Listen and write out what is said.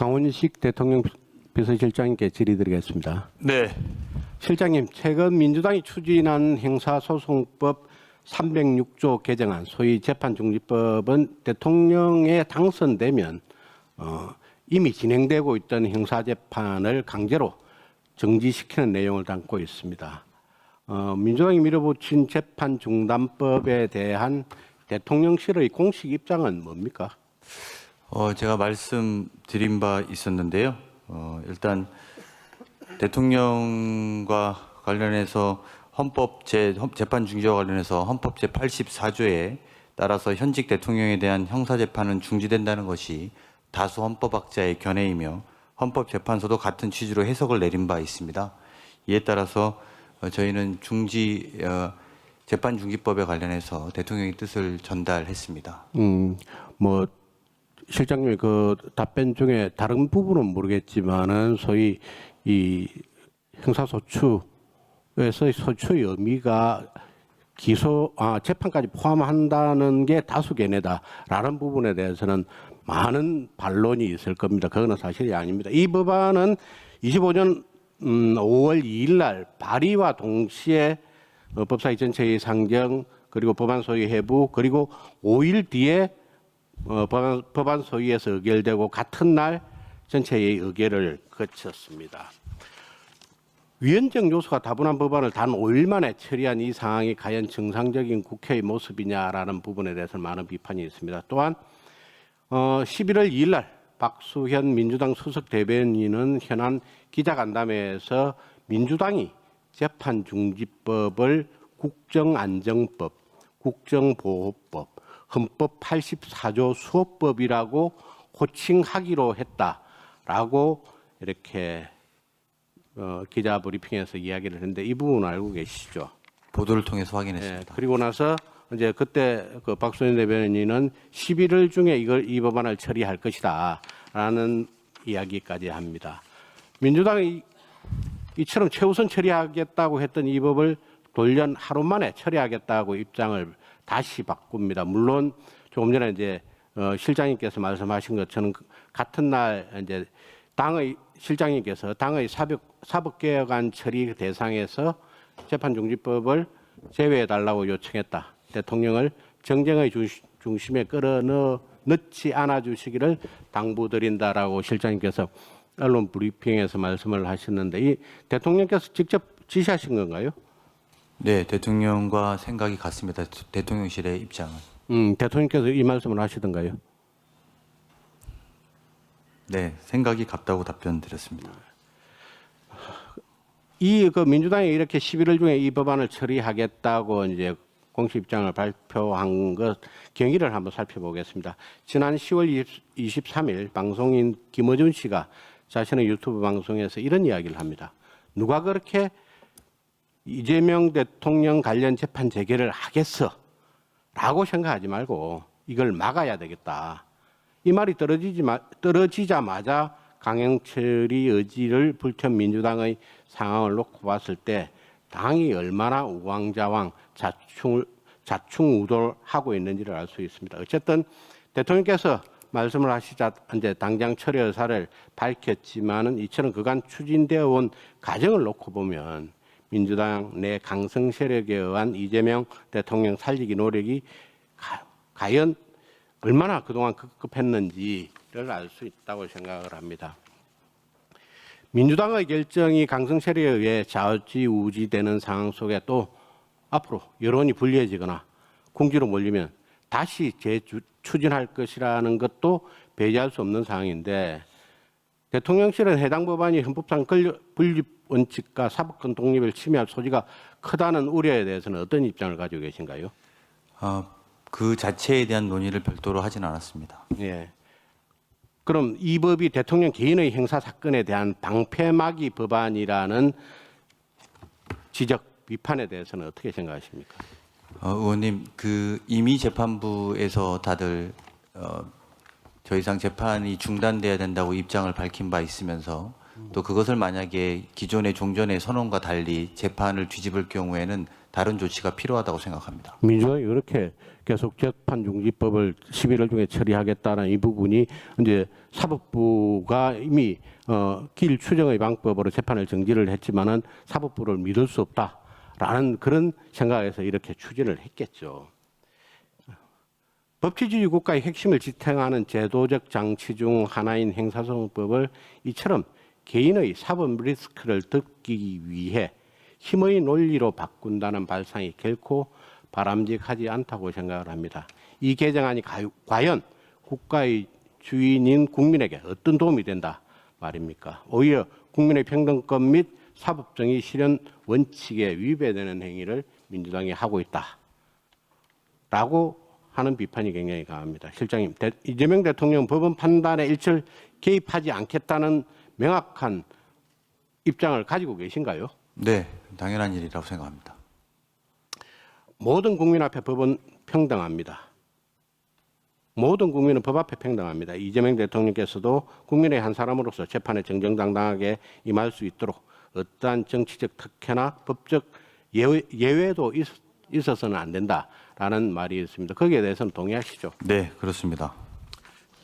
강원식 대통령 비서실장님께 질의드리겠습니다. 네. 실장님, 최근 민주당이 추진한 형사소송법 306조 개정안, 소위 재판중지법은 대통령에 당선되면 이미 진행되고 있던 형사재판을 강제로 정지시키는 내용을 담고 있습니다. 민주당이 밀어붙인 재판중단법에 대한 대통령실의 공식 입장은 뭡니까? 제가 말씀드린 바 있었는데요. 일단 대통령과 관련해서 재판 중지와 관련해서 헌법 제84조에 따라서 현직 대통령에 대한 형사재판은 중지된다는 것이 다수 헌법학자의 견해이며 헌법재판소도 같은 취지로 해석을 내린 바 있습니다. 이에 따라서 저희는 재판중지법에 관련해서 대통령의 뜻을 전달했습니다. 실장님의 그 답변 중에 다른 부분은 모르겠지만은 소위 이 형사소추에서의 소추의 의미가 재판까지 포함한다는 게 다수 견해다라는 부분에 대해서는 많은 반론이 있을 겁니다. 그거는 사실이 아닙니다. 이 법안은 25년 5월 2일 날 발의와 동시에 법사위 전체의 상정 그리고 법안 소위 회부 그리고 5일 뒤에 법안 소위에서 의결되고 같은 날 전체의 의결을 거쳤습니다. 위헌적 요소가 다분한 법안을 단 5일 만에 처리한 이 상황이 과연 정상적인 국회의 모습이냐라는 부분에 대해서는 많은 비판이 있습니다. 또한 11월 2일 날 박수현 민주당 수석 대변인은 현안 기자간담회에서 민주당이 재판중지법을 국정안정법, 국정보호법, 헌법 84조 수호법이라고 호칭하기로 했다라고 이렇게 기자 브리핑에서 이야기를 했는데 이 부분 알고 계시죠? 보도를 통해서 확인했습니다. 그리고 나서 이제 그때 그 박수현 대변인은 11월 중에 이 법안을 처리할 것이다라는 이야기까지 합니다. 민주당이 이처럼 최우선 처리하겠다고 했던 이 법을 돌연 하루 만에 처리하겠다고 입장을 다시 바꿉니다. 물론 조금 전에 이제 실장님께서 말씀하신 것처럼 같은 날 이제 실장님께서 당의 사법개혁안 처리 대상에서 재판중지법을 제외해 달라고 요청했다. 대통령을 정쟁의 중심에 끌어넣지 않아 주시기를 당부드린다라고 실장님께서 언론 브리핑에서 말씀을 하셨는데 이 대통령께서 직접 지시하신 건가요? 네, 대통령과 생각이 같습니다. 대통령실의 입장은. 대통령께서 이 말씀을 하시던가요? 네, 생각이 같다고 답변 드렸습니다. 민주당이 이렇게 11월 중에 이 법안을 처리하겠다고 이제 공식 입장을 발표한 것 경위를 한번 살펴보겠습니다. 지난 10월 23일 방송인 김어준 씨가 자신의 유튜브 방송에서 이런 이야기를 합니다. 누가 그렇게 이재명 대통령 관련 재판 재개를 하겠어? 라고 생각하지 말고 이걸 막아야 되겠다. 이 말이 떨어지자마자 강행처리 의지를 불태운 민주당의 상황을 놓고 봤을 때 당이 얼마나 우왕좌왕 자충우돌하고 있는지를 알 수 있습니다. 어쨌든 대통령께서 말씀을 하시자 이제 당장 처리 의사를 밝혔지만은 이처럼 그간 추진되어 온 과정을 놓고 보면 민주당 내 강성 세력에 의한 이재명 대통령 살리기 노력이 과연 얼마나 그동안 급급했는지를 알 수 있다고 생각을 합니다. 민주당의 결정이 강성 세력에 의해 좌지우지되는 상황 속에 또 앞으로 여론이 불리해지거나 궁지로 몰리면 다시 재추진할 것이라는 것도 배제할 수 없는 상황인데 대통령실은 해당 법안이 헌법상 분립 원칙과 사법권 독립을 침해할 소지가 크다는 우려에 대해서는 어떤 입장을 가지고 계신가요? 그 자체에 대한 논의를 별도로 하진 않았습니다. 예. 그럼 이 법이 대통령 개인의 형사 사건에 대한 방패막이 법안이라는 지적, 비판에 대해서는 어떻게 생각하십니까? 의원님, 이미 재판부에서 다들 더 이상 재판이 중단돼야 된다고 입장을 밝힌 바 있으면서 또 그것을 만약에 기존의 종전의 선언과 달리 재판을 뒤집을 경우에는 다른 조치가 필요하다고 생각합니다. 민주당이 그렇게 계속 재판중지법을 11월 중에 처리하겠다는 이 부분이 이제 사법부가 이미 길 추정의 방법으로 재판을 정지를 했지만은 사법부를 믿을 수 없다라는 그런 생각에서 이렇게 추진을 했겠죠. 법치주의 국가의 핵심을 지탱하는 제도적 장치 중 하나인 행사소송법을 이처럼 개인의 사법 리스크를 덮기 위해 힘의 논리로 바꾼다는 발상이 결코 바람직하지 않다고 생각을 합니다. 이 개정안이 과연 국가의 주인인 국민에게 어떤 도움이 된다 말입니까? 오히려 국민의 평등권 및 사법정의 실현 원칙에 위배되는 행위를 민주당이 하고 있다라고 하는 비판이 굉장히 강합니다. 실장님, 이재명 대통령 법원 판단에 일절 개입하지 않겠다는 명확한 입장을 가지고 계신가요? 네, 당연한 일이라고 생각합니다. 모든 국민 앞에 법은 평등합니다. 모든 국민은 법 앞에 평등합니다. 이재명 대통령께서도 국민의 한 사람으로서 재판에 정정당당하게 임할 수 있도록 어떠한 정치적 특혜나 법적 예외도 있어서는 안 된다라는 말이 있습니다. 거기에 대해서는 동의하시죠? 네, 그렇습니다.